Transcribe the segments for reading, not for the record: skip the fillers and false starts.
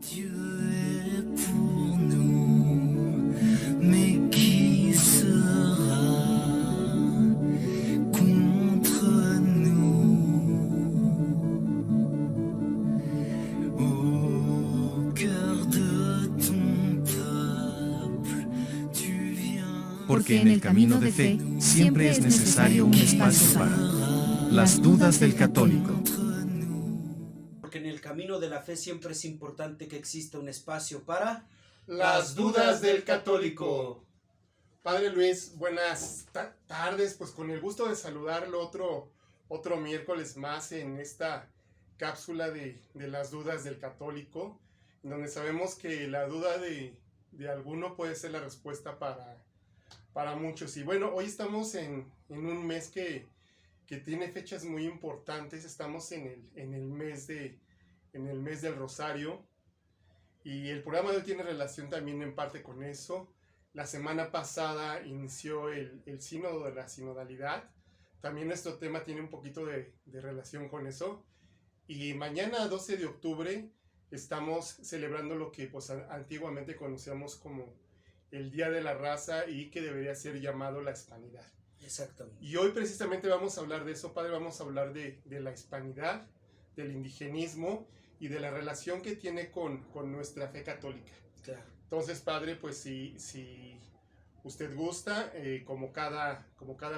Dieu est pour nous, mais qui sera contre nous? Au cœur de ton peuple, tu viens. Porque en el camino de fe siempre es necesario un espacio para las dudas del católico. Porque en el camino de la fe siempre es importante que exista un espacio para Las dudas del católico. Padre Luis, buenas tardes, pues con el gusto de saludarlo otro miércoles más en esta cápsula de las dudas del católico, donde sabemos que la duda de alguno puede ser la respuesta para muchos. Y bueno, hoy estamos en un mes que tiene fechas muy importantes. Estamos en el mes del Rosario, y el programa de hoy tiene relación también en parte con eso. La semana pasada inició el sínodo de la sinodalidad. También nuestro tema tiene un poquito de relación con eso. Y mañana, 12 de octubre, estamos celebrando lo que pues, antiguamente conocíamos como el Día de la Raza, y que debería ser llamado la Hispanidad. Exactamente. Y hoy precisamente vamos a hablar de eso, Padre. Vamos a hablar de la hispanidad, del indigenismo y de la relación que tiene con nuestra fe católica. Claro. Entonces, Padre, pues si usted gusta, como cada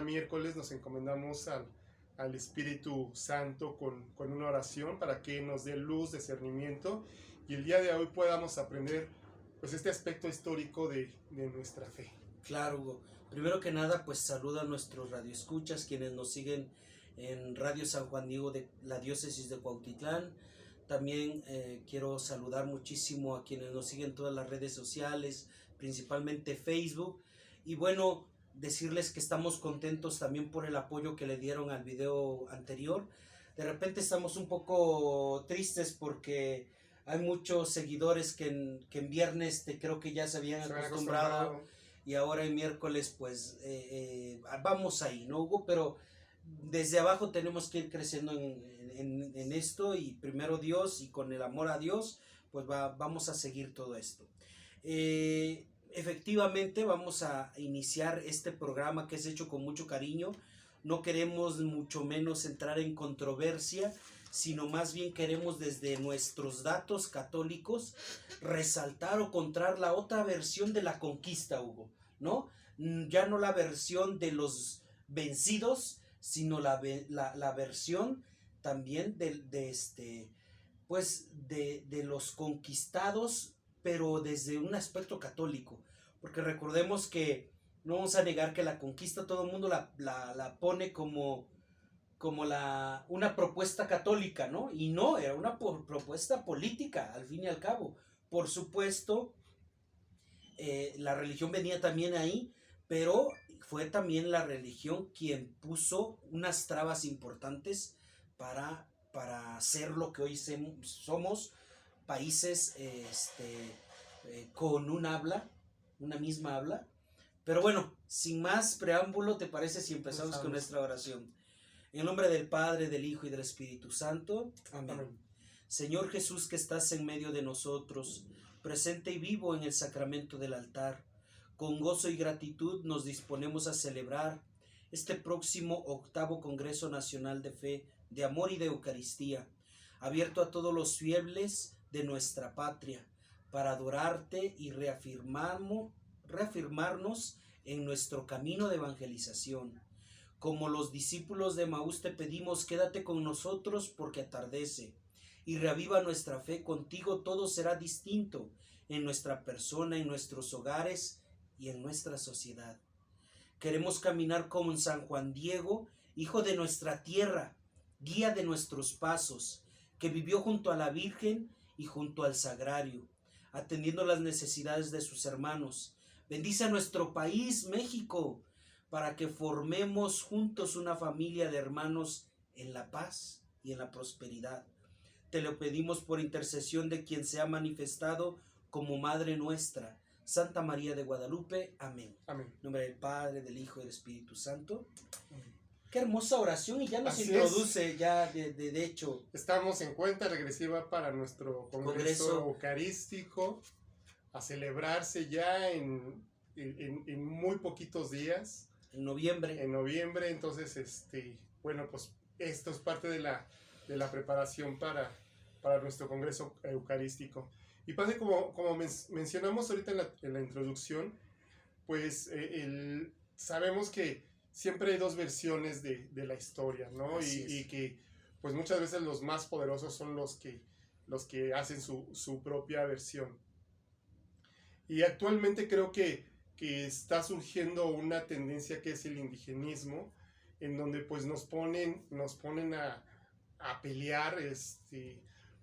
miércoles nos encomendamos al Espíritu Santo con una oración para que nos dé luz, discernimiento, y el día de hoy podamos aprender pues este aspecto histórico de nuestra fe. Claro, Hugo. Primero que nada, pues saluda a nuestros radioescuchas, quienes nos siguen en Radio San Juan Diego de la diócesis de Cuautitlán. También quiero saludar muchísimo a quienes nos siguen en todas las redes sociales, principalmente Facebook. Y bueno, decirles que estamos contentos también por el apoyo que le dieron al video anterior. De repente estamos un poco tristes porque hay muchos seguidores que en viernes creo que ya se habían acostumbrado. Y ahora en miércoles pues vamos ahí, ¿no, Hugo? Pero desde abajo tenemos que ir creciendo en esto, y primero Dios, y con el amor a Dios pues vamos a seguir todo esto. Efectivamente vamos a iniciar este programa que es hecho con mucho cariño. No queremos mucho menos entrar en controversia, sino más bien queremos desde nuestros datos católicos resaltar o contrar la otra versión de la conquista, Hugo, ¿no? Ya no la versión de los vencidos, sino la versión también de los conquistados, pero desde un aspecto católico, porque recordemos que no vamos a negar que la conquista todo el mundo la pone como una propuesta católica, ¿no? Y no, era una propuesta política, al fin y al cabo. Por supuesto, la religión venía también ahí, pero fue también la religión quien puso unas trabas importantes para ser lo que hoy somos, países con una misma habla. Pero bueno, sin más preámbulo, ¿te parece si empezamos con nuestra oración? En el nombre del Padre, del Hijo y del Espíritu Santo. Amén. Amén. Señor Jesús, que estás en medio de nosotros, presente y vivo en el sacramento del altar, con gozo y gratitud nos disponemos a celebrar este próximo 8º Congreso Nacional de Fe, de Amor y de Eucaristía, abierto a todos los fieles de nuestra patria, para adorarte y reafirmarnos en nuestro camino de evangelización. Como los discípulos de Emaús te pedimos, quédate con nosotros porque atardece, y reaviva nuestra fe. Contigo todo será distinto en nuestra persona, en nuestros hogares y en nuestra sociedad. Queremos caminar como en San Juan Diego, hijo de nuestra tierra, guía de nuestros pasos, que vivió junto a la Virgen y junto al Sagrario, atendiendo las necesidades de sus hermanos. Bendice a nuestro país, México, para que formemos juntos una familia de hermanos en la paz y en la prosperidad. Te lo pedimos por intercesión de quien se ha manifestado como Madre nuestra, Santa María de Guadalupe. Amén. Amén. En nombre del Padre, del Hijo y del Espíritu Santo. Amén. Qué hermosa oración y ya nos Así introduce ya de hecho. Estamos en cuenta regresiva para nuestro Congreso Eucarístico, a celebrarse ya en muy poquitos días. En noviembre. En noviembre, entonces, bueno, pues esto es parte de la preparación para nuestro Congreso Eucarístico. Y padre, como mencionamos ahorita en la introducción, pues sabemos que siempre hay dos versiones de la historia, ¿no? Y que pues muchas veces los más poderosos son los que hacen su propia versión. Y actualmente creo que está surgiendo una tendencia que es el indigenismo, en donde pues nos ponen a pelear.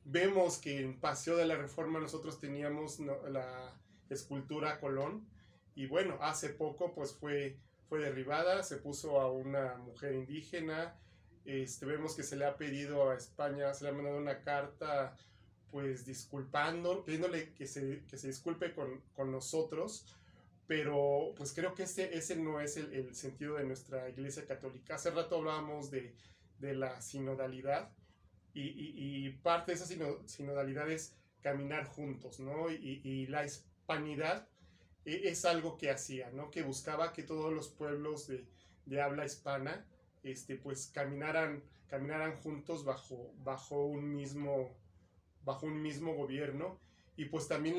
Vemos que en Paseo de la Reforma nosotros teníamos la escultura Colón, y bueno, hace poco pues fue derribada, se puso a una mujer indígena. Vemos que se le ha pedido a España, se le ha mandado una carta pues pidiéndole que se disculpe con nosotros, pero pues creo que ese no es el sentido de nuestra Iglesia Católica. Hace rato hablábamos de la sinodalidad, y parte de esa sinodalidad es caminar juntos, ¿no? Y la hispanidad es algo que hacía, ¿no? Que buscaba que todos los pueblos de habla hispana pues caminaran juntos bajo un mismo gobierno. Y pues también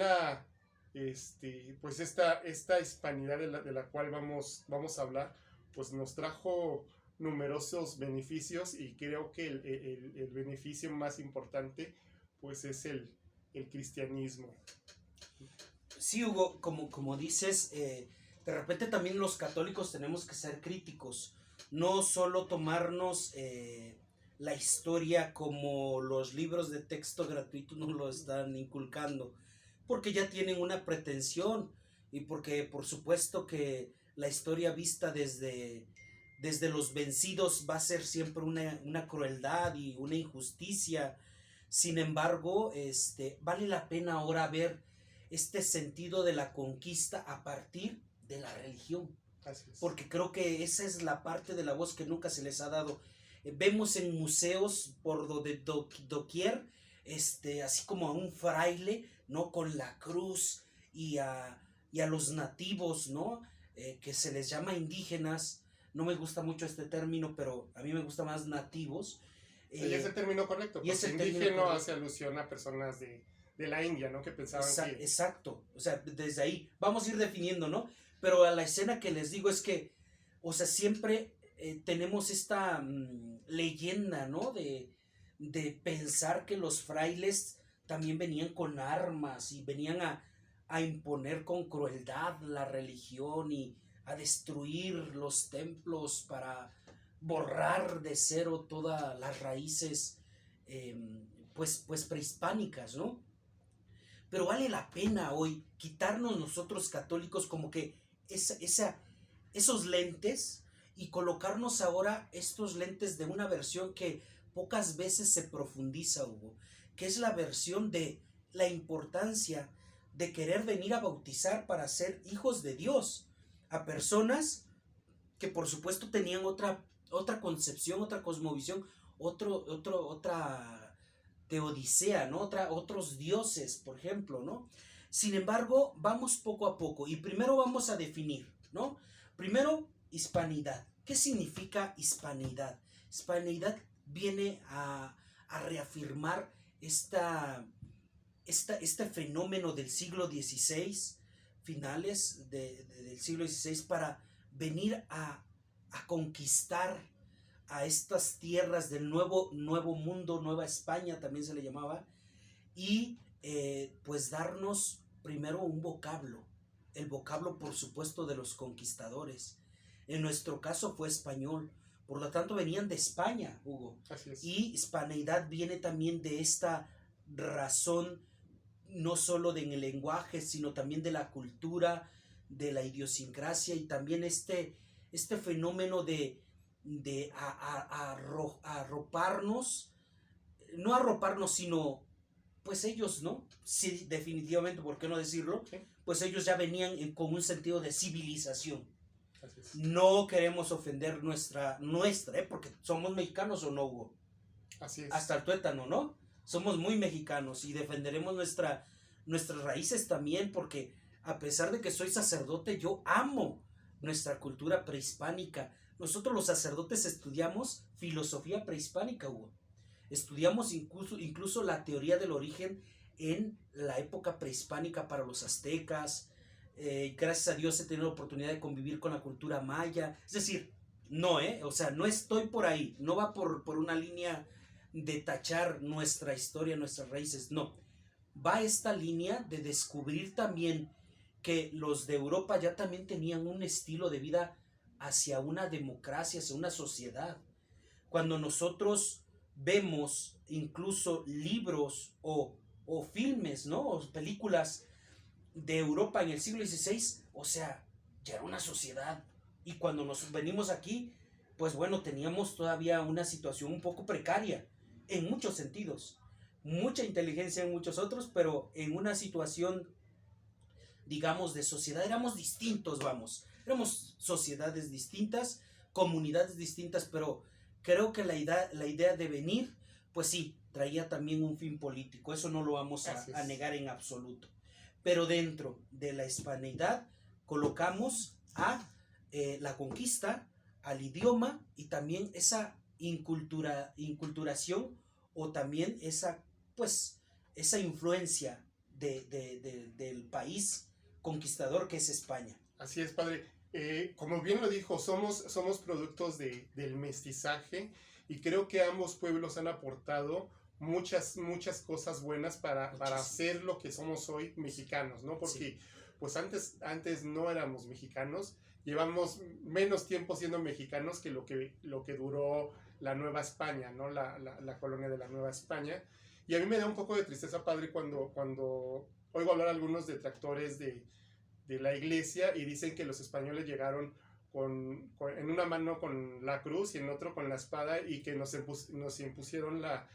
pues esta hispanidad de la cual vamos a hablar, pues nos trajo numerosos beneficios, y creo que el beneficio más importante pues es el cristianismo. Sí, Hugo, como dices, de repente también los católicos tenemos que ser críticos, no solo tomarnos la historia como los libros de texto gratuitos nos lo están inculcando, porque ya tienen una pretensión, y porque por supuesto que la historia vista desde los vencidos va a ser siempre una crueldad y una injusticia. Sin embargo, vale la pena ahora ver este sentido de la conquista a partir de la religión. Así es. Porque creo que esa es la parte de la voz que nunca se les ha dado. Vemos en museos por doquier, así como a un fraile, ¿no? Con la cruz, y a los nativos, ¿no? Que se les llama indígenas. No me gusta mucho este término, pero a mí me gusta más nativos. Y es el término correcto, porque indígena hace alusión a personas de la India, ¿no? Que pensaban que... Exacto, o sea, desde ahí vamos a ir definiendo, ¿no? Pero a la escena que les digo es que, o sea, siempre tenemos esta leyenda, ¿no? De pensar que los frailes también venían con armas y venían a imponer con crueldad la religión y a destruir los templos para borrar de cero todas las raíces pues prehispánicas, ¿no? Pero vale la pena hoy quitarnos nosotros católicos como que esos lentes, y colocarnos ahora estos lentes de una versión que pocas veces se profundiza, Hugo, que es la versión de la importancia de querer venir a bautizar para ser hijos de Dios a personas que por supuesto tenían otra concepción, otra cosmovisión, otra teodicea, ¿no? Otros dioses, por ejemplo, ¿no? Sin embargo, vamos poco a poco, y primero vamos a definir, ¿no? Primero, hispanidad. ¿Qué significa hispanidad? Hispanidad viene a reafirmar este fenómeno del siglo XVI, finales del siglo XVI, para venir a conquistar a estas tierras del nuevo mundo, Nueva España también se le llamaba, y pues darnos primero un vocablo, el vocablo por supuesto de los conquistadores. En nuestro caso fue español, por lo tanto venían de España, Hugo. Así es. Y hispaneidad viene también de esta razón, no solo en el lenguaje, sino también de la cultura, de la idiosincrasia, y también este fenómeno de arroparnos, no arroparnos, sino pues ellos, ¿no? Sí, definitivamente, ¿por qué no decirlo? Sí. Pues ellos ya venían con un sentido de civilización. Así es. No queremos ofender nuestra, porque somos mexicanos o no, Hugo. Así es. Hasta el tuétano, ¿no? Somos muy mexicanos y defenderemos nuestras raíces también, porque a pesar de que soy sacerdote, yo amo nuestra cultura prehispánica. Nosotros los sacerdotes estudiamos filosofía prehispánica, Hugo. Estudiamos incluso la teoría del origen en la época prehispánica para los aztecas. Gracias a Dios he tenido la oportunidad de convivir con la cultura maya. Es decir, no, o sea, no estoy por ahí. No va por una línea de tachar nuestra historia, nuestras raíces. No. Va esta línea de descubrir también que los de Europa ya también tenían un estilo de vida hacia una democracia, hacia una sociedad. Cuando nosotros vemos incluso libros o filmes, ¿no? O películas de Europa en el siglo XVI, o sea, ya era una sociedad. Y cuando nos venimos aquí, pues bueno, teníamos todavía una situación un poco precaria, en muchos sentidos. Mucha inteligencia en muchos otros, pero en una situación, digamos, de sociedad, éramos distintos, vamos. Éramos sociedades distintas, comunidades distintas, pero creo que la idea de venir, pues sí, traía también un fin político. Eso no lo vamos a negar en absoluto. Pero dentro de la hispanidad colocamos a la conquista, al idioma y también esa inculturación o también esa influencia del país conquistador que es España. Así es, padre. Como bien lo dijo, somos productos del mestizaje y creo que ambos pueblos han aportado muchas cosas buenas para hacer lo que somos hoy mexicanos, ¿no? Porque sí, pues antes no éramos mexicanos, llevamos menos tiempo siendo mexicanos que lo que duró la Nueva España, ¿no? La colonia de la Nueva España. Y a mí me da un poco de tristeza, padre, cuando oigo hablar a algunos detractores de la iglesia y dicen que los españoles llegaron en una mano con la cruz y en otro con la espada y que nos impusieron la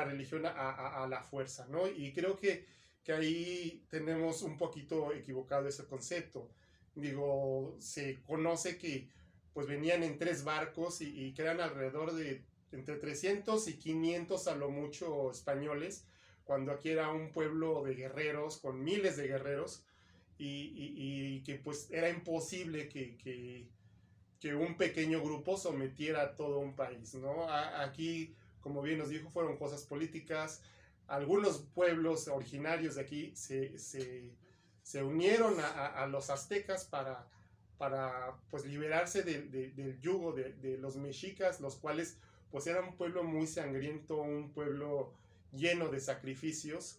religión a la fuerza, ¿no? Y creo que ahí tenemos un poquito equivocado ese concepto. Digo, se conoce que pues venían en 3 barcos y que eran alrededor de entre 300 y 500 a lo mucho españoles, cuando aquí era un pueblo de guerreros, con miles de guerreros, y que pues era imposible que un pequeño grupo sometiera a todo un país, ¿no? Aquí, como bien nos dijo, fueron cosas políticas. Algunos pueblos originarios de aquí se unieron a los aztecas para pues liberarse del yugo de los mexicas, los cuales pues eran un pueblo muy sangriento, un pueblo lleno de sacrificios.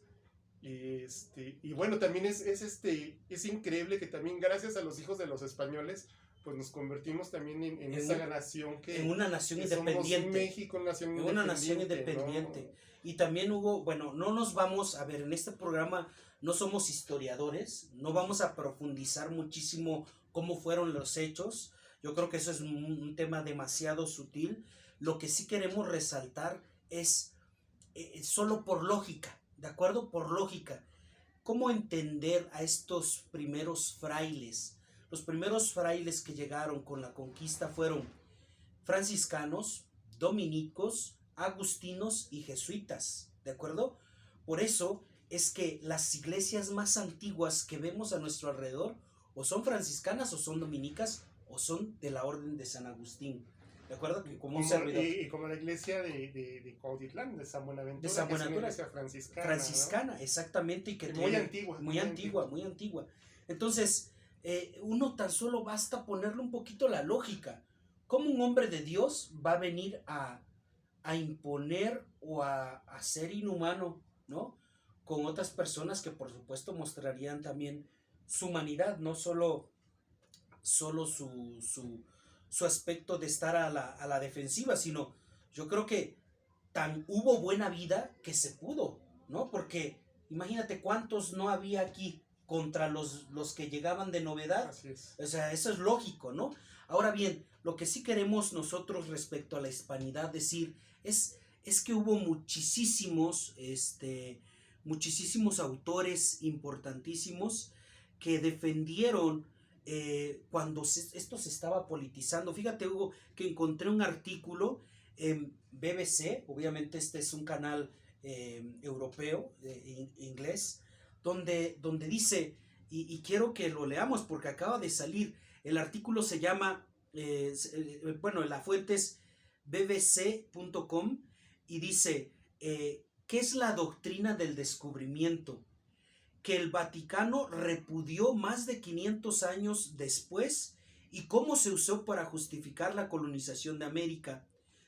Y bueno, también es increíble que también gracias a los hijos de los españoles pues nos convertimos también en esa nación en una nación independiente. Somos México, una nación independiente, ¿no? Y también hubo, bueno, no nos vamos a ver en este programa, no somos historiadores, no vamos a profundizar muchísimo cómo fueron los hechos. Yo creo que eso es un tema demasiado sutil. Lo que sí queremos resaltar es solo por lógica, ¿de acuerdo? Por lógica. ¿Cómo entender a estos primeros frailes? Los primeros frailes que llegaron con la conquista fueron franciscanos, dominicos, agustinos y jesuitas, ¿de acuerdo? Por eso es que las iglesias más antiguas que vemos a nuestro alrededor o son franciscanas o son dominicas o son de la orden de San Agustín. ¿De acuerdo? Como un servidor. Y como la iglesia de Cuautitlán, de San Buenaventura. De San Buenaventura. Que es una iglesia franciscana. Franciscana, ¿no? Exactamente. Y que muy antigua. Muy antigua. Entonces, uno tan solo basta ponerle un poquito la lógica. ¿Cómo un hombre de Dios va a venir a imponer o a ser inhumano, ¿no? Con otras personas que por supuesto mostrarían también su humanidad, no solo su aspecto de estar a la defensiva, sino yo creo que hubo buena vida que se pudo, ¿no? Porque imagínate cuántos no había aquí contra los que llegaban de novedad. Así es. O sea, eso es lógico, ¿no? Ahora bien, lo que sí queremos nosotros respecto a la hispanidad decir es que hubo muchísimos autores importantísimos que defendieron cuando esto se estaba politizando. Fíjate, Hugo, que encontré un artículo en BBC, obviamente este es un canal europeo, inglés, donde dice, y quiero que lo leamos porque acaba de salir, el artículo se llama, bueno, la fuente es bbc.com y dice, ¿qué es la doctrina del descubrimiento? Que el Vaticano repudió más de 500 años después y cómo se usó para justificar la colonización de América.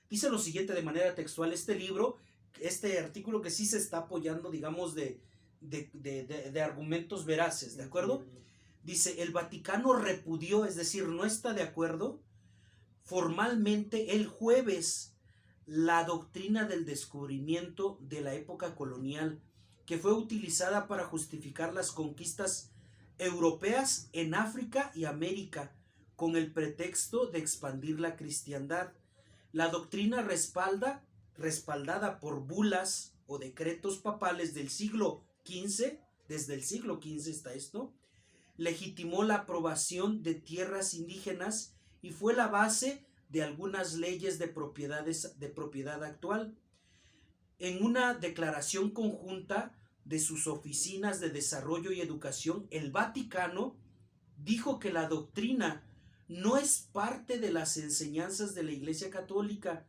Dice lo siguiente de manera textual, este artículo que sí se está apoyando, digamos, de argumentos veraces, ¿de acuerdo? Dice, el Vaticano repudió, es decir, no está de acuerdo, formalmente el jueves, la doctrina del descubrimiento de la época colonial, que fue utilizada para justificar las conquistas europeas en África y América, con el pretexto de expandir la cristiandad. La doctrina respaldada por bulas o decretos papales del siglo XV, desde el siglo XV está esto, legitimó la aprobación de tierras indígenas y fue la base de algunas leyes de propiedad actual. En una declaración conjunta de sus oficinas de desarrollo y educación, el Vaticano dijo que la doctrina no es parte de las enseñanzas de la Iglesia Católica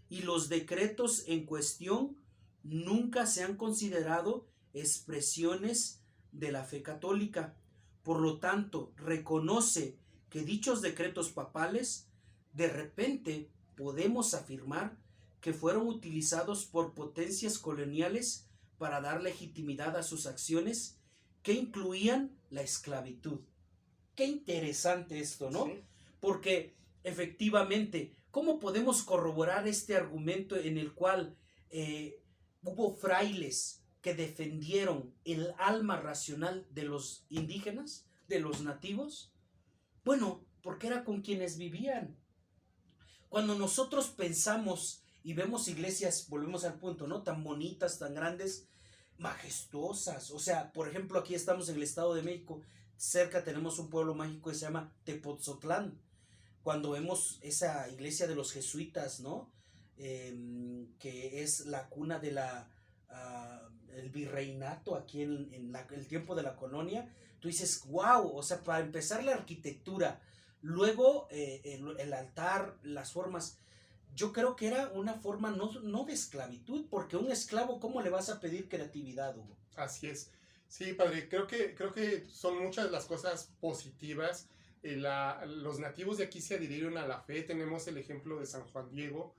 y los decretos en cuestión nunca se han considerado expresiones de la fe católica. Por lo tanto, reconoce que dichos decretos papales, de repente podemos afirmar que fueron utilizados por potencias coloniales para dar legitimidad a sus acciones que incluían la esclavitud. Qué interesante esto, ¿no? Sí. Porque efectivamente, ¿cómo podemos corroborar este argumento en el cual hubo frailes que defendieron el alma racional de los indígenas, de los nativos? Bueno, porque era con quienes vivían. Cuando nosotros pensamos y vemos iglesias, volvemos al punto, ¿no? Tan bonitas, tan grandes, majestuosas. O sea, por ejemplo, aquí estamos en el Estado de México, cerca tenemos un pueblo mágico que se llama Tepotzotlán. Cuando vemos esa iglesia de los jesuitas, ¿no? Que es la cuna de el virreinato aquí en el tiempo de la colonia, tú dices, wow, o sea, para empezar la arquitectura, luego el altar, las formas, yo creo que era una forma no de esclavitud, porque un esclavo, ¿cómo le vas a pedir creatividad, Hugo? Así es. Sí, padre, creo que son muchas las cosas positivas. Los nativos de aquí se adhirieron a la fe. Tenemos el ejemplo de San Juan Diego.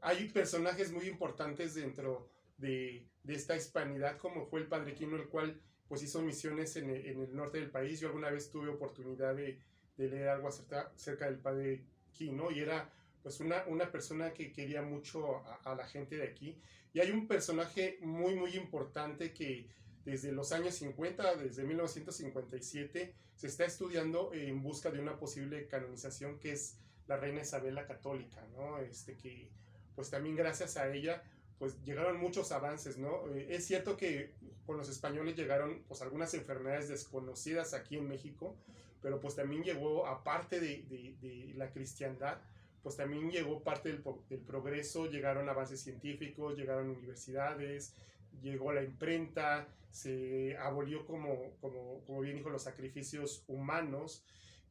Hay personajes muy importantes dentro de esta hispanidad, como fue el Padre Quino, el cual pues hizo misiones en el norte del país. Yo alguna vez tuve oportunidad de leer algo acerca del Padre Quino, y era pues una persona que quería mucho a la gente de aquí. Y hay un personaje muy muy importante que desde los años 50, desde 1957, se está estudiando en busca de una posible canonización, que es la reina Isabel la Católica, ¿no? Que pues también gracias a ella pues llegaron muchos avances, ¿no? Es cierto que con los españoles llegaron pues algunas enfermedades desconocidas aquí en México, pero pues también llegó, aparte de la cristiandad, pues también llegó parte del progreso, llegaron avances científicos, llegaron universidades, llegó la imprenta, se abolió, como bien dijo, los sacrificios humanos.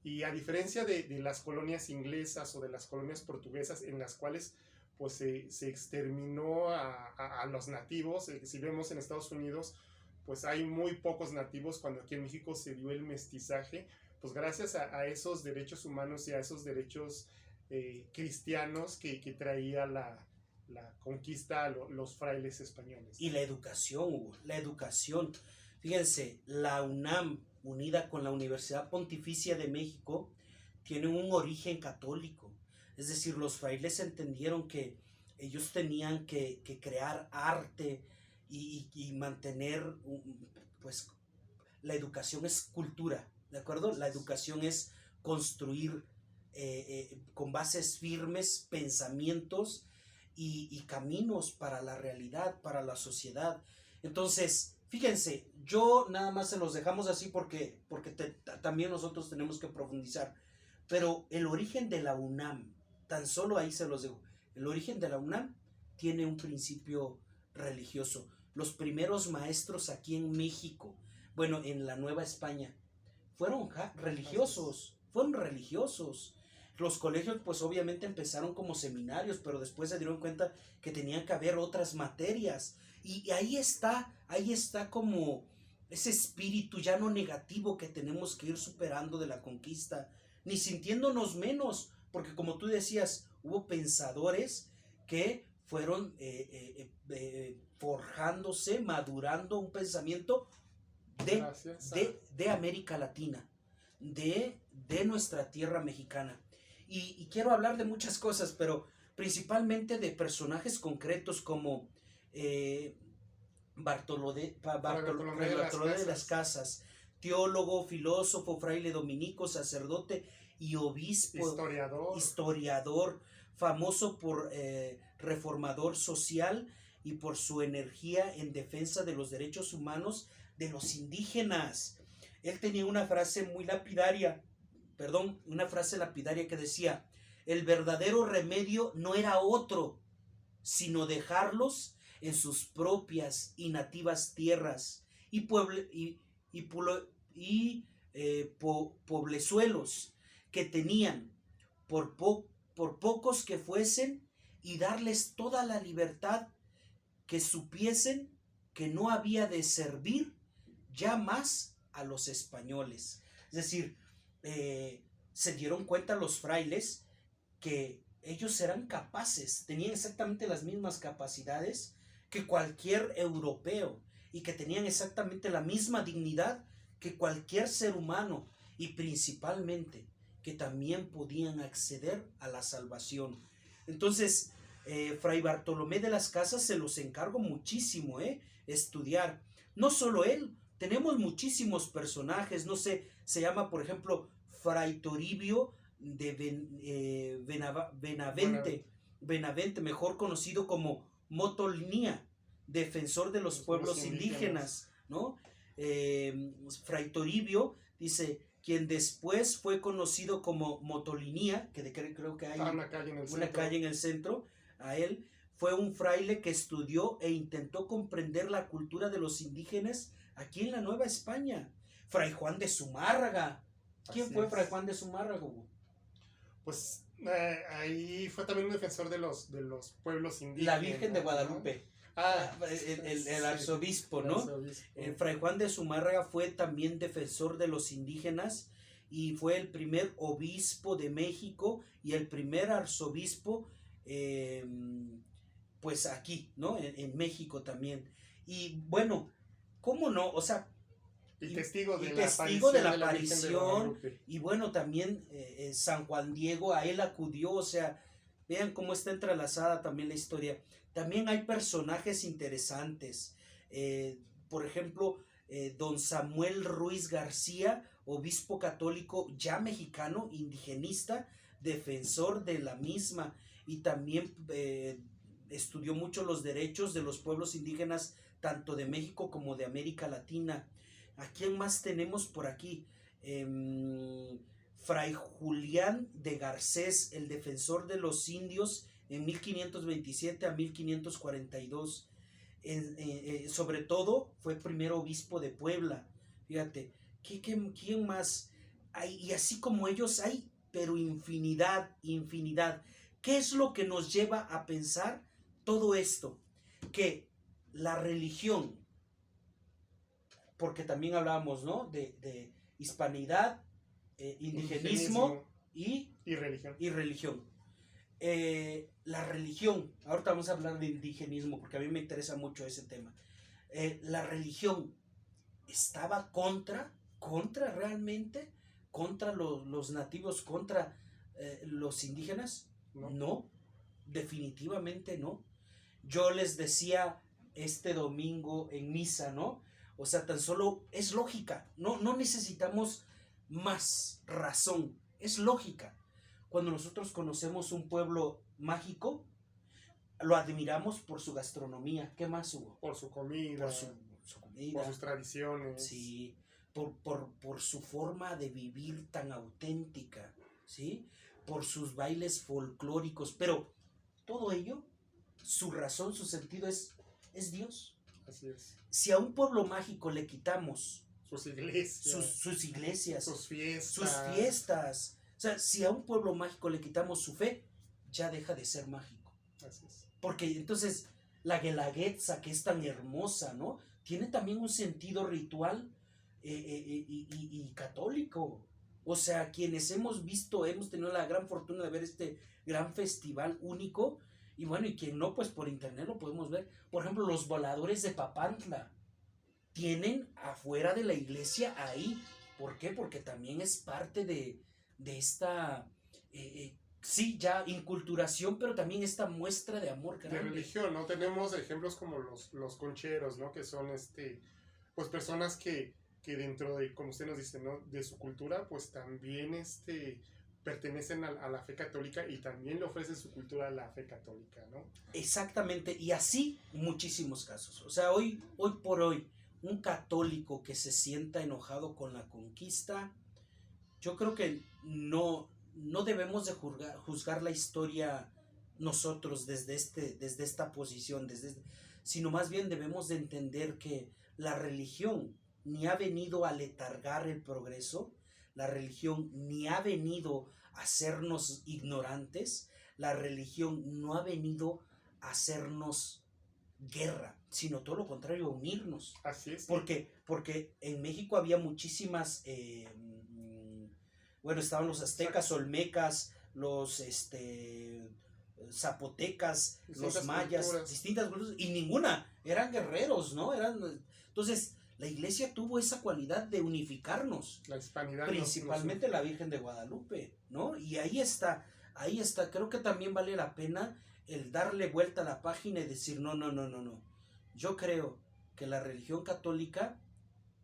Y a diferencia de las colonias inglesas o de las colonias portuguesas, en las cuales pues se exterminó a los nativos, si vemos en Estados Unidos, pues hay muy pocos nativos, cuando aquí en México se dio el mestizaje, pues gracias a esos derechos humanos y a esos derechos cristianos que traía la conquista a los frailes españoles. Y la educación, Hugo, la educación. Fíjense, la UNAM, unida con la Universidad Pontificia de México, tienen un origen católico. Es decir, los frailes entendieron que ellos tenían que crear arte y mantener, pues, la educación es cultura, ¿de acuerdo? La educación es construir con bases firmes pensamientos y caminos para la realidad, para la sociedad. Entonces, Fíjense, yo nada más se los dejamos así porque también nosotros tenemos que profundizar. Pero el origen de la UNAM, tan solo ahí se los dejo. El origen de la UNAM tiene un principio religioso. Los primeros maestros aquí en México, bueno, en la Nueva España, fueron religiosos, fueron religiosos. Los colegios pues obviamente empezaron como seminarios, pero después se dieron cuenta que tenían que haber otras materias. Y ahí está como ese espíritu ya no negativo que tenemos que ir superando de la conquista, ni sintiéndonos menos, porque como tú decías, hubo pensadores que fueron forjándose, madurando un pensamiento de América Latina, de nuestra tierra mexicana. Y quiero hablar de muchas cosas, pero principalmente de personajes concretos como Bartolomé de las Casas, teólogo, filósofo, fraile dominico, sacerdote y obispo, historiador, famoso por reformador social y por su energía en defensa de los derechos humanos de los indígenas. Él tenía una frase lapidaria que decía: el verdadero remedio no era otro, sino dejarlos en sus propias y nativas tierras y poblezuelos que tenían, por pocos que fuesen, y darles toda la libertad, que supiesen que no había de servir ya más a los españoles. Es decir, se dieron cuenta los frailes que ellos eran capaces, tenían exactamente las mismas capacidades que cualquier europeo y que tenían exactamente la misma dignidad que cualquier ser humano, y principalmente que también podían acceder a la salvación. Entonces, Fray Bartolomé de las Casas se los encargo muchísimo, estudiar. No solo él, tenemos muchísimos personajes, no sé, se llama por ejemplo Fray Toribio de Benavente, mejor conocido como Motolinía, defensor de los pueblos indígenas, ¿no? Fray Toribio dice, quien después fue conocido como Motolinía, que creo que hay una calle en el centro, a él, fue un fraile que estudió e intentó comprender la cultura de los indígenas aquí en la Nueva España. Fray Juan de Zumárraga. ¿Quién fue Fray Juan de Zumárraga, Hugo? Pues ahí fue también un defensor de los pueblos indígenas. La Virgen de Guadalupe. El arzobispo, ¿no? Fray Juan de Zumárraga fue también defensor de los indígenas y fue el primer obispo de México y el primer arzobispo, pues aquí, ¿no? En México también. Y bueno, ¿cómo no? O sea, y testigo de la aparición, y bueno, también San Juan Diego, a él acudió, o sea, vean cómo está entrelazada también la historia. También hay personajes interesantes, por ejemplo, don Samuel Ruiz García, obispo católico ya mexicano, indigenista, defensor de la misma, y también estudió mucho los derechos de los pueblos indígenas, tanto de México como de América Latina. ¿A quién más tenemos por aquí? Fray Julián de Garcés, el defensor de los indios en 1527 a 1542. Sobre todo fue primer obispo de Puebla. Fíjate, ¿quién más? Y así como ellos hay, pero infinidad. ¿Qué es lo que nos lleva a pensar todo esto? Que la religión, porque también hablábamos, ¿no? De hispanidad, indigenismo y religión. La religión, ahorita vamos a hablar de indigenismo porque a mí me interesa mucho ese tema. La religión estaba contra realmente, contra los nativos, contra los indígenas. No, definitivamente no. Yo les decía este domingo en misa, ¿no? O sea, tan solo es lógica, no necesitamos más razón, es lógica. Cuando nosotros conocemos un pueblo mágico, lo admiramos por su gastronomía. ¿Qué más, Hugo? Por su comida. su comida, por sus tradiciones. sí, por su forma de vivir tan auténtica, ¿sí? Por sus bailes folclóricos, pero todo ello, su razón, su sentido es Dios. Así es. Si a un pueblo mágico le quitamos Sus iglesias, sus iglesias, sus fiestas. sus fiestas, o sea, si a un pueblo mágico le quitamos su fe, ya deja de ser mágico. Así es. Porque entonces la Guelaguetza, que es tan hermosa, ¿no? Tiene también un sentido ritual y católico. O sea, quienes hemos visto, hemos tenido la gran fortuna de ver este gran festival único, y bueno, y quien no, pues por internet lo podemos ver. Por ejemplo, los voladores de Papantla tienen afuera de la iglesia ahí. ¿Por qué? Porque también es parte de esta, sí, ya inculturación, pero también esta muestra de amor De grande. religión, ¿no? Tenemos ejemplos como los concheros, ¿no? Que son pues personas que dentro de, como usted nos dice, ¿no? De su cultura, pues también pertenecen a la fe católica y también le ofrecen su cultura a la fe católica, ¿no? Exactamente, y así muchísimos casos. O sea, hoy por hoy, un católico que se sienta enojado con la conquista, yo creo que no debemos de juzgar la historia nosotros desde esta posición, sino más bien debemos de entender que la religión ni ha venido a letargar el progreso, la religión ni ha venido a hacernos ignorantes, la religión no ha venido a hacernos guerra, sino todo lo contrario, a unirnos. Así es. Porque en México había muchísimas, bueno, estaban los aztecas, olmecas, los zapotecas, los mayas, culturas. distintas culturas, y ninguna, eran guerreros, ¿no? Entonces, la iglesia tuvo esa cualidad de unificarnos, La hispanidad. principalmente la Virgen de Guadalupe, ¿no? Y ahí está, creo que también vale la pena el darle vuelta a la página y decir, no. Yo creo que la religión católica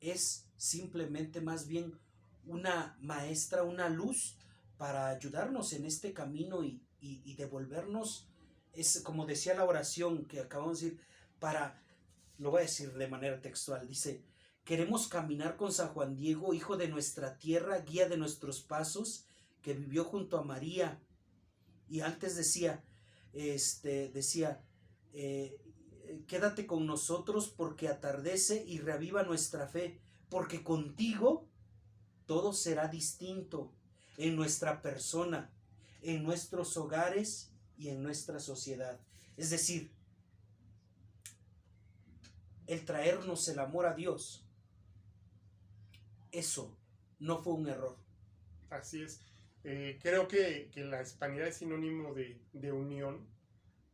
es simplemente más bien una maestra, una luz para ayudarnos en este camino y devolvernos, es como decía la oración que acabamos de decir, lo voy a decir de manera textual, dice, queremos caminar con San Juan Diego, hijo de nuestra tierra, guía de nuestros pasos, que vivió junto a María, y antes decía, quédate con nosotros porque atardece y reaviva nuestra fe, porque contigo todo será distinto en nuestra persona, en nuestros hogares y en nuestra sociedad. Es decir, el traernos el amor a Dios, eso no fue un error. Así es. Creo que la hispanidad es sinónimo de unión,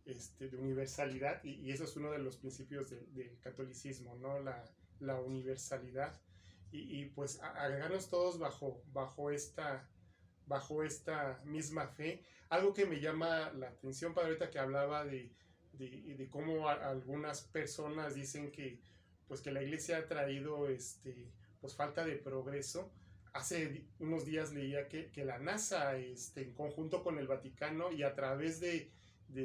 de universalidad, y eso es uno de los principios del catolicismo, ¿no? La universalidad, y pues agregarnos todos bajo esta misma fe. Algo que me llama la atención, padre, ahorita que hablaba de cómo algunas personas dicen que la iglesia ha traído pues falta de progreso. Hace unos días leía que la NASA, en conjunto con el Vaticano y a través de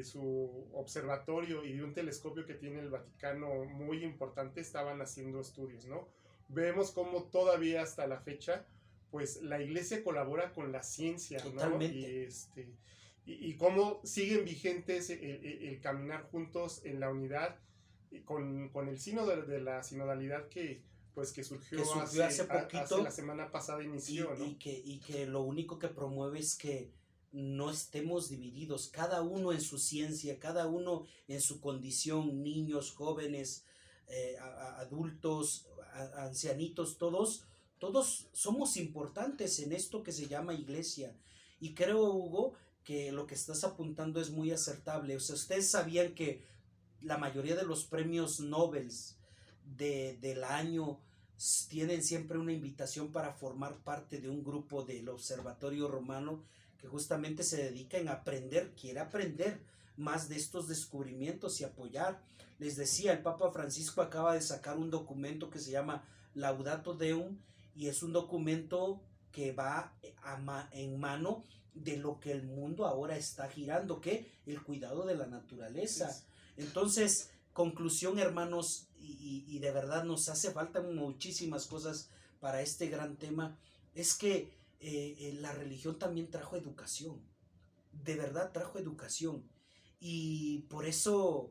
su observatorio y de un telescopio que tiene el Vaticano muy importante, estaban haciendo estudios, ¿no? Vemos cómo todavía hasta la fecha, pues la iglesia colabora con la ciencia, ¿no? Totalmente. Y cómo siguen vigentes el caminar juntos en la unidad, con el sínodo de la sinodalidad que surgió hace poquito, hace la semana pasada inició, ¿no? y que lo único que promueve es que no estemos divididos, cada uno en su ciencia, cada uno en su condición, niños, jóvenes, adultos, ancianitos, todos somos importantes en esto que se llama iglesia. Y creo, Hugo, que lo que estás apuntando es muy acertable. O sea, ustedes sabían que la mayoría de los premios Nobel del año tienen siempre una invitación para formar parte de un grupo del Observatorio Romano que justamente se dedica en quiere aprender más de estos descubrimientos y apoyar. Les decía, el Papa Francisco acaba de sacar un documento que se llama Laudato Deum, y es un documento que va en mano de lo que el mundo ahora está girando, que el cuidado de la naturaleza. Entonces, conclusión, hermanos, y de verdad nos hace falta muchísimas cosas para este gran tema, es que la religión también trajo educación, de verdad trajo educación. Y por eso,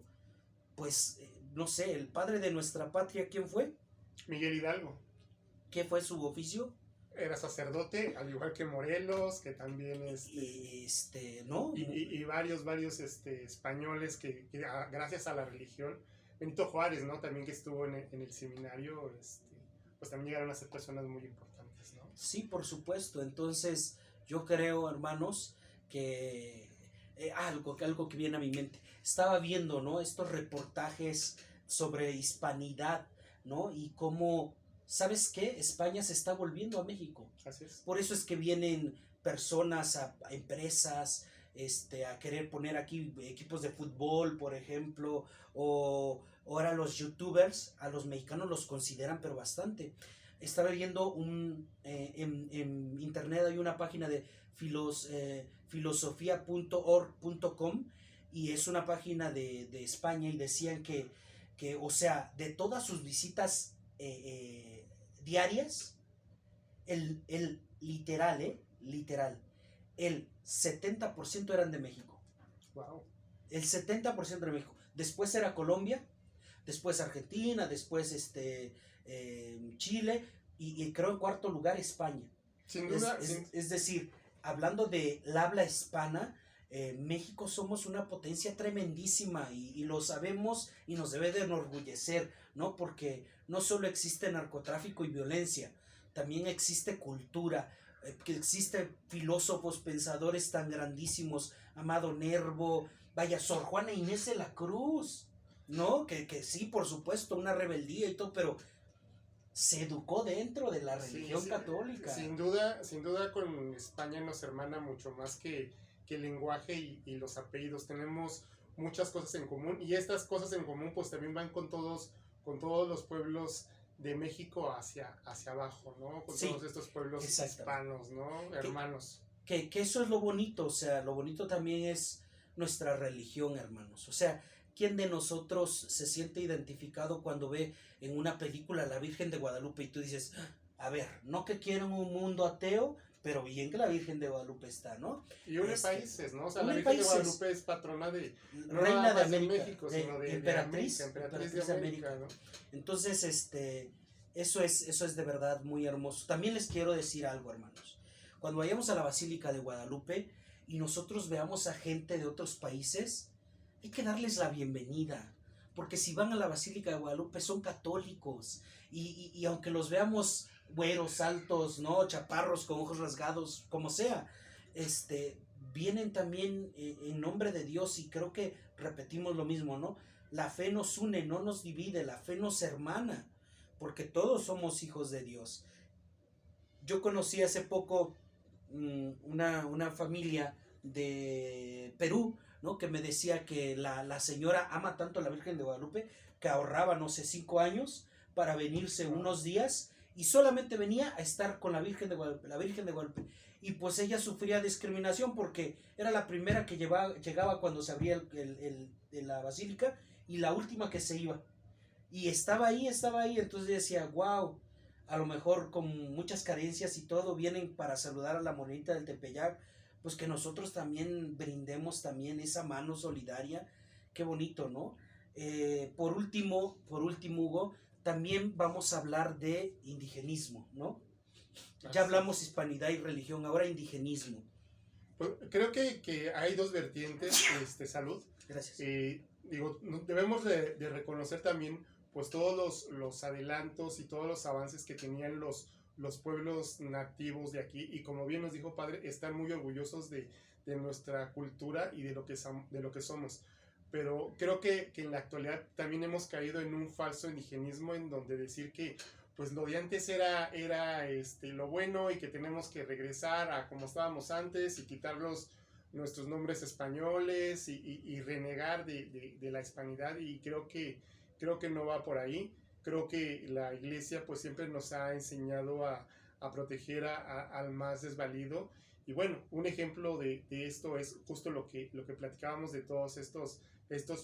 pues, no sé, el padre de nuestra patria, ¿quién fue? Miguel Hidalgo. ¿Qué fue su oficio? Era sacerdote, al igual que Morelos, que también ¿No? y varios españoles que gracias a la religión, Benito Juárez, ¿no? También que estuvo en el seminario, pues también llegaron a ser personas muy importantes, ¿no? Sí, por supuesto. Entonces, yo creo, hermanos, que algo que viene a mi mente. Estaba viendo, ¿no? Estos reportajes sobre hispanidad, ¿no? Y cómo, ¿sabes qué? España se está volviendo a México. Así es. Por eso es que vienen personas a empresas, a querer poner aquí equipos de fútbol, por ejemplo, o ahora los youtubers, a los mexicanos los consideran, pero bastante. Estaba viendo en internet, hay una página de filosofía.org.com, y es una página de España, y decían que, o sea, de todas sus visitas diarias, el literal, el 70% eran de México. Wow. El 70% de México. Después era Colombia, después Argentina, después Chile, y creo en cuarto lugar España. Sin duda. Es decir, hablando de la habla hispana, México somos una potencia tremendísima, y lo sabemos, y nos debe de enorgullecer, ¿no? Porque no solo existe narcotráfico y violencia, también existe cultura, que existe filósofos, pensadores tan grandísimos, Amado Nervo, vaya, Sor Juana Inés de la Cruz, ¿no? Que sí, por supuesto, una rebeldía y todo, pero se educó dentro de la religión católica. Sin duda con España nos hermana mucho más que el lenguaje y los apellidos. Tenemos muchas cosas en común, y estas cosas en común pues también van con todos los pueblos de México hacia abajo, ¿no? Con todos estos pueblos hispanos, ¿no? Hermanos. Que eso es lo bonito, o sea, lo bonito también es nuestra religión, hermanos. O sea, ¿quién de nosotros se siente identificado cuando ve en una película la Virgen de Guadalupe y tú dices, a ver, no que quieren un mundo ateo, pero bien que la Virgen de Guadalupe está, ¿no? Y une países, ¿no? O sea, la Virgen de Guadalupe es patrona de Reina de América, México, sino de emperatriz de América, ¿no? Entonces, eso es de verdad muy hermoso. También les quiero decir algo, hermanos. Cuando vayamos a la Basílica de Guadalupe y nosotros veamos a gente de otros países, hay que darles la bienvenida, porque si van a la Basílica de Guadalupe son católicos, y aunque los veamos güeros, altos, ¿no? Chaparros, con ojos rasgados, como sea, vienen también en nombre de Dios, y creo que repetimos lo mismo, ¿no? La fe nos une, no nos divide, la fe nos hermana, porque todos somos hijos de Dios. Yo conocí hace poco una familia de Perú, ¿no? Que me decía que la señora ama tanto a la Virgen de Guadalupe que ahorraba, no sé, 5 años para venirse unos días, y solamente venía a estar con la Virgen de Guadalupe. Y pues ella sufría discriminación porque era la primera que llegaba cuando se abría la basílica, y la última que se iba. Y estaba ahí, entonces decía, wow, a lo mejor con muchas carencias y todo, vienen para saludar a la monedita del Tepeyac, pues que nosotros también brindemos también esa mano solidaria. Qué bonito, ¿no? Por último, Hugo, también vamos a hablar de indigenismo, ¿no? Ya hablamos hispanidad y religión, ahora indigenismo. Pues, creo que hay dos vertientes, Salud. Gracias. Debemos de reconocer también pues todos los adelantos y todos los avances que tenían los pueblos nativos de aquí, y como bien nos dijo Padre, están muy orgullosos de nuestra cultura y de lo que somos. Pero creo que en la actualidad también hemos caído en un falso indigenismo, en donde decir que pues lo de antes era lo bueno, y que tenemos que regresar a como estábamos antes y quitar nuestros nombres españoles y renegar de la hispanidad, y creo que no va por ahí. Creo que la iglesia pues siempre nos ha enseñado a proteger al más desvalido, y bueno, un ejemplo de esto es justo lo que platicábamos de todos estos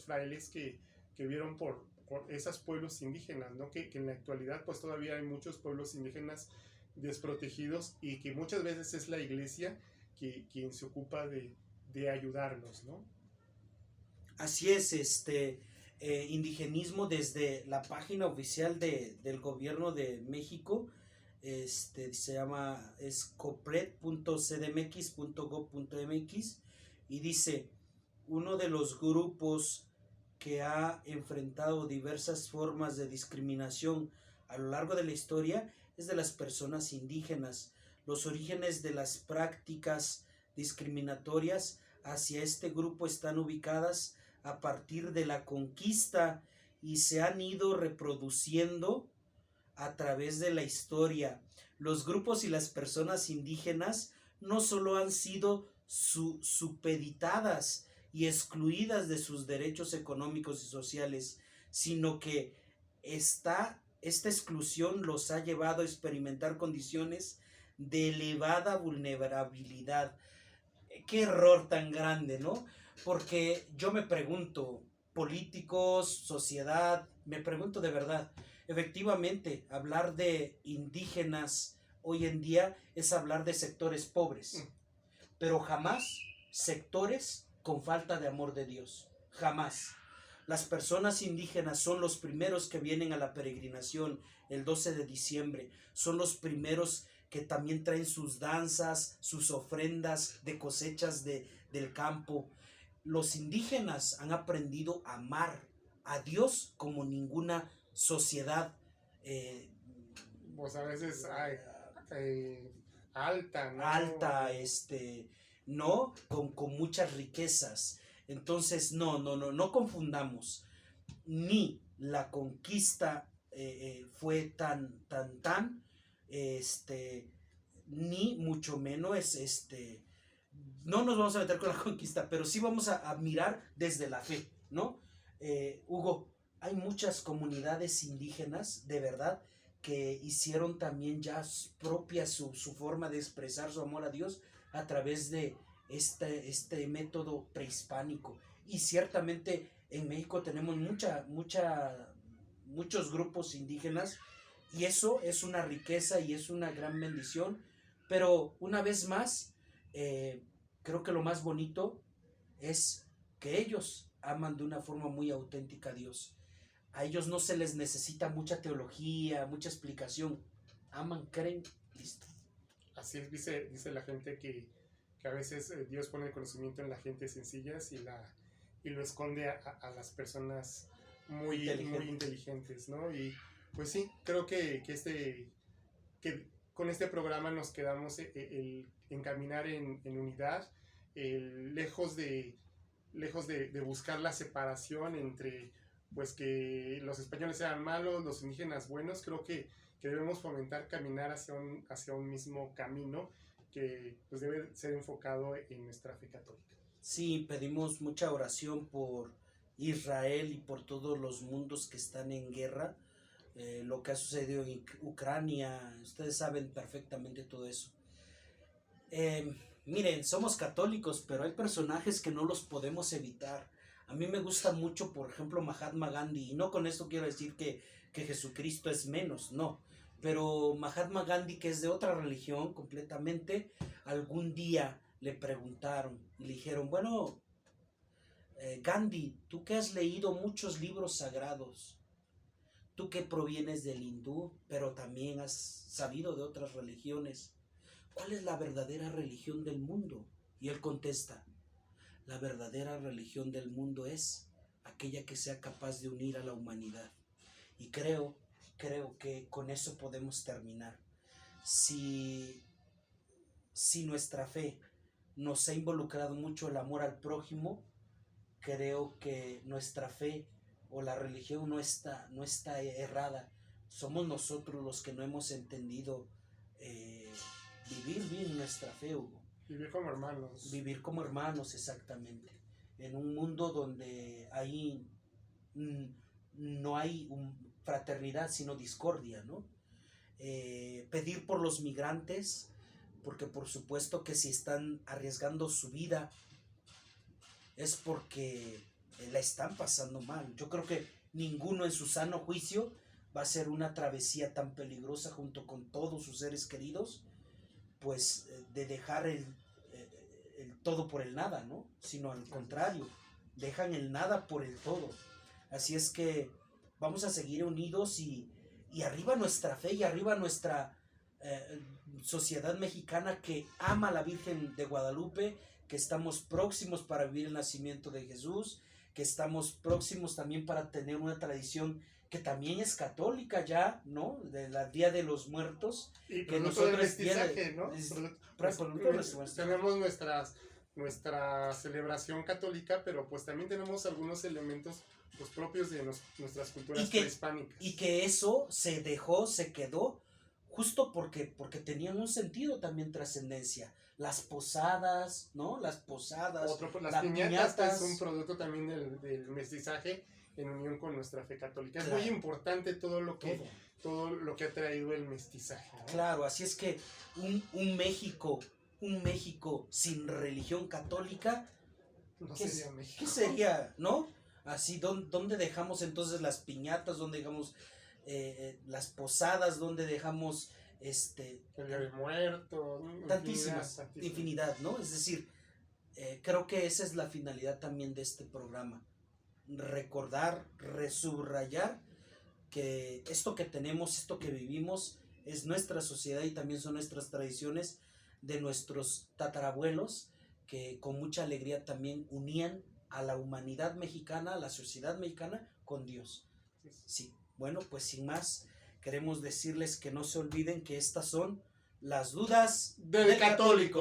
frailes que vieron por esos pueblos indígenas, ¿no? Que en la actualidad pues todavía hay muchos pueblos indígenas desprotegidos y que muchas veces es la iglesia quien se ocupa de ayudarlos, ¿no? Así es, indigenismo desde la página oficial del gobierno de México, se llama copred.cdmx.gov.mx y dice, uno de los grupos que ha enfrentado diversas formas de discriminación a lo largo de la historia es de las personas indígenas. Los orígenes de las prácticas discriminatorias hacia este grupo están ubicadas a partir de la conquista y se han ido reproduciendo a través de la historia. Los grupos y las personas indígenas no solo han sido supeditadas y excluidas de sus derechos económicos y sociales, sino que esta exclusión los ha llevado a experimentar condiciones de elevada vulnerabilidad. Qué error tan grande, ¿no? Porque yo me pregunto, políticos, sociedad, me pregunto de verdad, efectivamente, hablar de indígenas hoy en día es hablar de sectores pobres, pero jamás sectores con falta de amor de Dios, jamás. Las personas indígenas son los primeros que vienen a la peregrinación el 12 de diciembre, son los primeros que también traen sus danzas, sus ofrendas de cosechas del campo. Los indígenas han aprendido a amar a Dios como ninguna sociedad. Pues a veces hay alta, ¿no? Alta, ¿no? Con muchas riquezas. Entonces, no confundamos. Ni la conquista fue tan, ni mucho menos, no nos vamos a meter con la conquista, pero sí vamos a mirar desde la fe, ¿no? Hugo, hay muchas comunidades indígenas, de verdad, que hicieron también ya propia su forma de expresar su amor a Dios a través de este método prehispánico. Y ciertamente en México tenemos muchos grupos indígenas y eso es una riqueza y es una gran bendición. Pero una vez más, creo que lo más bonito es que ellos aman de una forma muy auténtica a Dios. A ellos no se les necesita mucha teología, mucha explicación. Aman, creen, listo. Así es, dice la gente que a veces Dios pone el conocimiento en la gente sencillas y lo esconde a las personas muy inteligentes, ¿no? Y pues sí, creo que con este programa nos quedamos en caminar en unidad, lejos de buscar la separación entre pues que los españoles sean malos, los indígenas buenos. Creo que debemos fomentar caminar hacia un mismo camino que pues debe ser enfocado en nuestra fe católica. Sí, pedimos mucha oración por Israel y por todos los mundos que están en guerra. Lo que ha sucedido en Ucrania, ustedes saben perfectamente todo eso. Miren, somos católicos, pero hay personajes que no los podemos evitar. A mí me gusta mucho, por ejemplo, Mahatma Gandhi, y no con esto quiero decir que Jesucristo es menos, no. Pero Mahatma Gandhi, que es de otra religión completamente, algún día le preguntaron y le dijeron, bueno, Gandhi, tú que has leído muchos libros sagrados, tú que provienes del hindú, pero también has sabido de otras religiones, ¿cuál es la verdadera religión del mundo? Y él contesta, la verdadera religión del mundo es aquella que sea capaz de unir a la humanidad. Y creo que con eso podemos terminar. Si nuestra fe nos ha involucrado mucho el amor al prójimo, creo que nuestra fe o la religión no está errada. Somos nosotros los que no hemos entendido vivir bien nuestra fe, Hugo. Vivir como hermanos. Vivir como hermanos, exactamente. En un mundo donde ahí no hay fraternidad, sino discordia, ¿no? Pedir por los migrantes, porque por supuesto que si están arriesgando su vida es porque la están pasando mal. Yo creo que ninguno en su sano juicio va a hacer una travesía tan peligrosa junto con todos sus seres queridos, pues de dejar el todo por el nada, ¿no? Sino al contrario, dejan el nada por el todo. Así es que vamos a seguir unidos y arriba nuestra fe y arriba nuestra sociedad mexicana que ama a la Virgen de Guadalupe, que estamos próximos para vivir el nacimiento de Jesús, que estamos próximos también para tener una tradición que también es católica ya, ¿no? De la Día de los Muertos. Y que producto del nosotros mestizaje, ¿no? Tenemos nuestra celebración católica, pero pues también tenemos algunos elementos pues, propios de nuestras culturas prehispánicas. Y que eso se dejó, se quedó, justo porque tenían un sentido también trascendencia. Las posadas, ¿no? Las posadas. Las piñatas, que es un producto también del mestizaje en unión con nuestra fe católica. Claro. Es muy importante todo lo que ha traído el mestizaje, ¿no? Claro, así es que un México sin religión católica, no sería México. ¿Qué sería, no? Así, ¿dónde dejamos entonces las piñatas? ¿Dónde dejamos las posadas? ¿Dónde dejamos el Día de Muertos? Infinidad, ¿no? Es decir, creo que esa es la finalidad también de este programa. Recordar, resubrayar que esto que tenemos, esto que vivimos es nuestra sociedad y también son nuestras tradiciones de nuestros tatarabuelos que con mucha alegría también unían a la humanidad mexicana, a la sociedad mexicana con Dios. Sí, bueno, pues sin más, queremos decirles que no se olviden que estas son las dudas del católico.